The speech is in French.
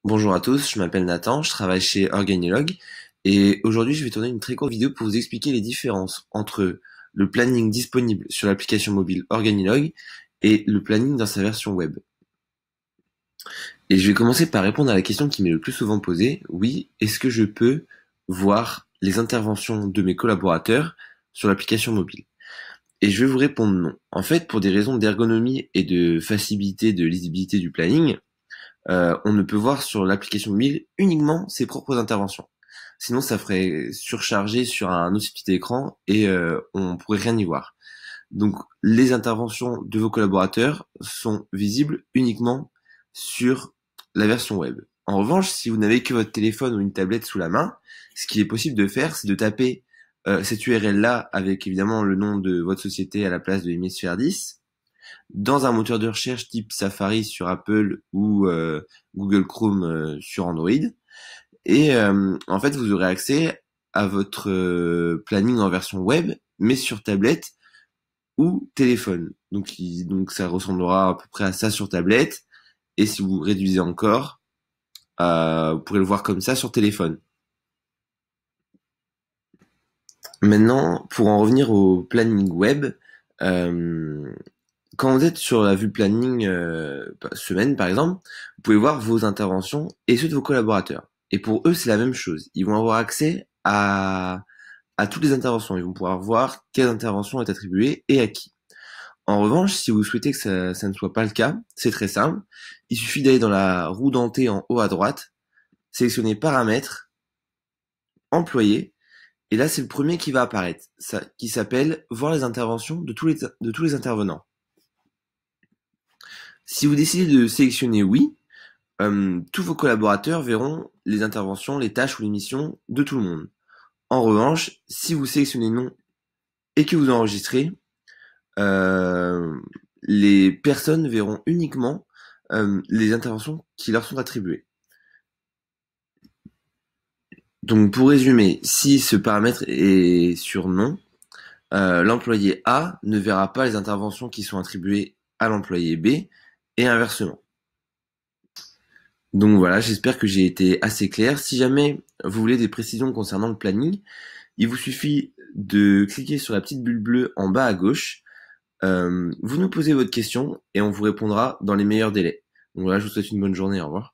Bonjour à tous, je m'appelle Nathan, je travaille chez Organilog et aujourd'hui je vais tourner une très courte vidéo pour vous expliquer les différences entre le planning disponible sur l'application mobile Organilog et le planning dans sa version web. Et je vais commencer par répondre à la question qui m'est le plus souvent posée. Oui, est-ce que je peux voir les interventions de mes collaborateurs sur l'application mobile? Et je vais vous répondre non. En fait, pour des raisons d'ergonomie et de facilité de lisibilité du planning, on ne peut voir sur l'application mobile uniquement ses propres interventions. Sinon, ça ferait surcharger sur un aussi petit écran et on pourrait rien y voir. Donc, les interventions de vos collaborateurs sont visibles uniquement sur la version web. En revanche, si vous n'avez que votre téléphone ou une tablette sous la main, ce qui est possible de faire, c'est de taper cette URL-là avec évidemment le nom de votre société à la place de Hémisphère 10 dans un moteur de recherche type Safari sur Apple ou Google Chrome sur Android. Et en fait, vous aurez accès à votre planning en version web, mais sur tablette ou téléphone. Donc ça ressemblera à peu près à ça sur tablette. Et si vous réduisez encore, vous pourrez le voir comme ça sur téléphone. Maintenant, pour en revenir au planning web, quand vous êtes sur la vue planning semaine par exemple, vous pouvez voir vos interventions et ceux de vos collaborateurs. Et pour eux, c'est la même chose. Ils vont avoir accès à toutes les interventions. Ils vont pouvoir voir quelle intervention est attribuée et à qui. En revanche, si vous souhaitez que ça ne soit pas le cas, c'est très simple. Il suffit d'aller dans la roue dentée en haut à droite, sélectionner paramètres, employés, et là c'est le premier qui va apparaître, qui s'appelle voir les interventions de tous les intervenants. Si vous décidez de sélectionner oui, tous vos collaborateurs verront les interventions, les tâches ou les missions de tout le monde. En revanche, si vous sélectionnez non et que vous enregistrez, les personnes verront uniquement les interventions qui leur sont attribuées. Donc pour résumer, si ce paramètre est sur non, l'employé A ne verra pas les interventions qui sont attribuées à l'employé B et inversement. Donc voilà, j'espère que j'ai été assez clair. Si jamais vous voulez des précisions concernant le planning, il vous suffit de cliquer sur la petite bulle bleue en bas à gauche. Vous nous posez votre question et on vous répondra dans les meilleurs délais. Donc voilà, je vous souhaite une bonne journée, au revoir.